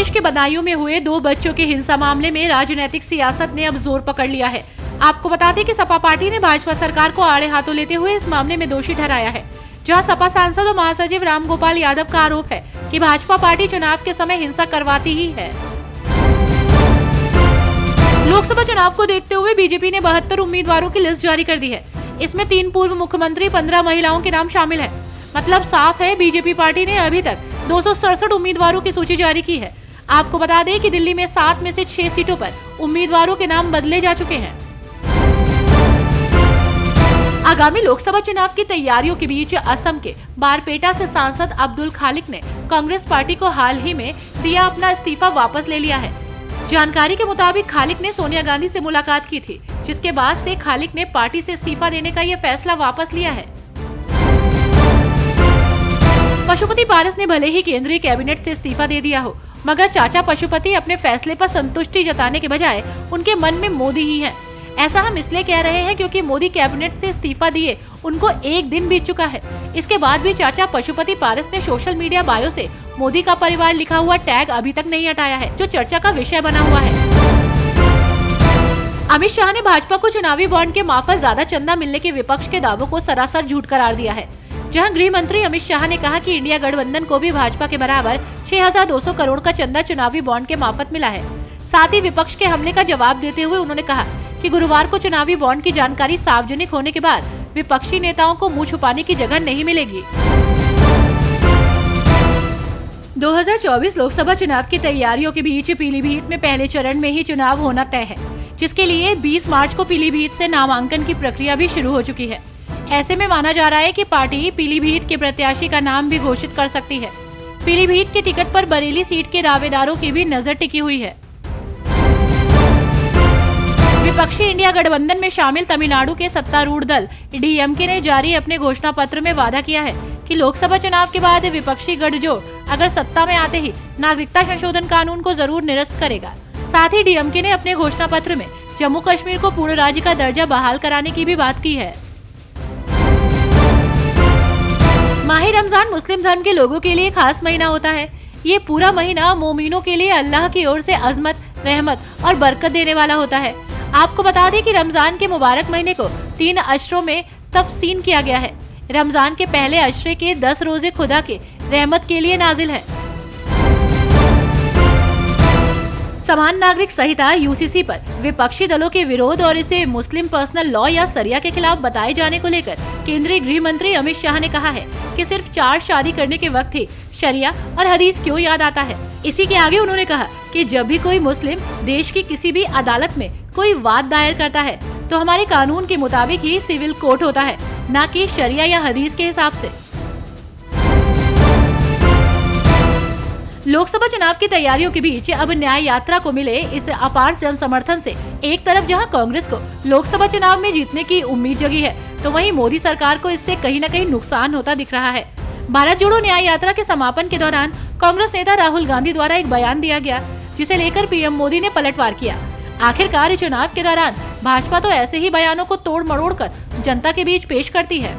प्रदेश के बदायूं में हुए 2 बच्चों के हिंसा मामले में राजनीतिक सियासत ने अब जोर पकड़ लिया है। आपको बता दें कि सपा पार्टी ने भाजपा सरकार को आड़े हाथों लेते हुए इस मामले में दोषी ठहराया है। जहां सपा सांसद और महासचिव रामगोपाल यादव का आरोप है कि भाजपा पार्टी चुनाव के समय हिंसा करवाती ही है। लोकसभा चुनाव को देखते हुए बीजेपी ने 72 उम्मीदवारों की लिस्ट जारी कर दी है। इसमें 3 पूर्व मुख्यमंत्री, 15 महिलाओं के नाम शामिल है। मतलब साफ है, बीजेपी पार्टी ने अभी तक 267 उम्मीदवारों की सूची जारी की है। आपको बता दें कि दिल्ली में 7 में से 6 सीटों पर उम्मीदवारों के नाम बदले जा चुके हैं। आगामी लोकसभा चुनाव की तैयारियों के बीच असम के बारपेटा से सांसद अब्दुल खालिक ने कांग्रेस पार्टी को हाल ही में दिया अपना इस्तीफा वापस ले लिया है। जानकारी के मुताबिक खालिक ने सोनिया गांधी से मुलाकात की थी, जिसके बाद से खालिक ने पार्टी से इस्तीफा देने का यह फैसला वापस लिया है। पशुपति पारस ने भले ही केंद्रीय कैबिनेट से इस्तीफा दे दिया हो, मगर चाचा पशुपति अपने फैसले पर संतुष्टि जताने के बजाय उनके मन में मोदी ही है। ऐसा हम इसलिए कह रहे हैं क्योंकि मोदी कैबिनेट से इस्तीफा दिए उनको 1 दिन बीत चुका है। इसके बाद भी चाचा पशुपति पारस ने सोशल मीडिया बायो से मोदी का परिवार लिखा हुआ टैग अभी तक नहीं हटाया है, जो चर्चा का विषय बना हुआ है। अमित शाह ने भाजपा को चुनावी बॉन्ड के मार्फत ज्यादा चंदा मिलने के विपक्ष के दावों को सरासर झूठ करार दिया है। जहां गृह मंत्री अमित शाह ने कहा कि इंडिया गठबंधन को भी भाजपा के बराबर 6200 करोड़ का चंदा चुनावी बॉन्ड के मार्फत मिला है। साथ ही विपक्ष के हमले का जवाब देते हुए उन्होंने कहा कि गुरुवार को चुनावी बॉन्ड की जानकारी सार्वजनिक होने के बाद विपक्षी नेताओं को मुंह छुपाने की जगह नहीं मिलेगी। 2024 लोकसभा चुनाव की तैयारियों के बीच पीलीभीत में पहले चरण में ही चुनाव होना तय है, जिसके लिए 20 मार्च को पीलीभीत से नामांकन की प्रक्रिया भी शुरू हो चुकी है। ऐसे में माना जा रहा है कि पार्टी पीलीभीत के प्रत्याशी का नाम भी घोषित कर सकती है। पीलीभीत के टिकट पर बरेली सीट के दावेदारों की भी नजर टिकी हुई है। विपक्षी इंडिया गठबंधन में शामिल तमिलनाडु के सत्तारूढ़ दल डीएमके ने जारी अपने घोषणा पत्र में वादा किया है कि लोकसभा चुनाव के बाद विपक्षी गठजोड़ अगर सत्ता में आते ही नागरिकता संशोधन कानून को जरूर निरस्त करेगा। साथ ही डीएमके ने अपने घोषणा पत्र में जम्मू कश्मीर को पूर्ण राज्य का दर्जा बहाल कराने की भी बात की है। माह रमजान मुस्लिम धर्म के लोगों के लिए खास महीना होता है। ये पूरा महीना मोमिनों के लिए अल्लाह की ओर से अजमत, रहमत और बरकत देने वाला होता है। आपको बता दें कि रमजान के मुबारक महीने को 3 अशरों में तफसीन किया गया है। रमजान के पहले अशरे के 10 रोजे खुदा के रहमत के लिए नाजिल है। समान नागरिक संहिता यूसीसी पर विपक्षी दलों के विरोध और इसे मुस्लिम पर्सनल लॉ या सरिया के खिलाफ बताए जाने को लेकर केंद्रीय गृह मंत्री अमित शाह ने कहा है कि सिर्फ 4 शादी करने के वक्त ही शरिया और हदीस क्यों याद आता है। इसी के आगे उन्होंने कहा कि जब भी कोई मुस्लिम देश की किसी भी अदालत में कोई वाद दायर करता है तो हमारे कानून के मुताबिक ही सिविल कोर्ट होता है, न कि शरिया या हदीस के हिसाब से। लोकसभा चुनाव की तैयारियों के बीच अब न्याय यात्रा को मिले इस अपार जन समर्थन से एक तरफ जहां कांग्रेस को लोकसभा चुनाव में जीतने की उम्मीद जगी है, तो वहीं मोदी सरकार को इससे कहीं न कहीं नुकसान होता दिख रहा है। भारत जोड़ो न्याय यात्रा के समापन के दौरान कांग्रेस नेता राहुल गांधी द्वारा एक बयान दिया गया, जिसे लेकर पीएम मोदी ने पलटवार किया। आखिरकार चुनाव के दौरान भाजपा तो ऐसे ही बयानों को तोड़ मरोड़ कर जनता के बीच पेश करती है।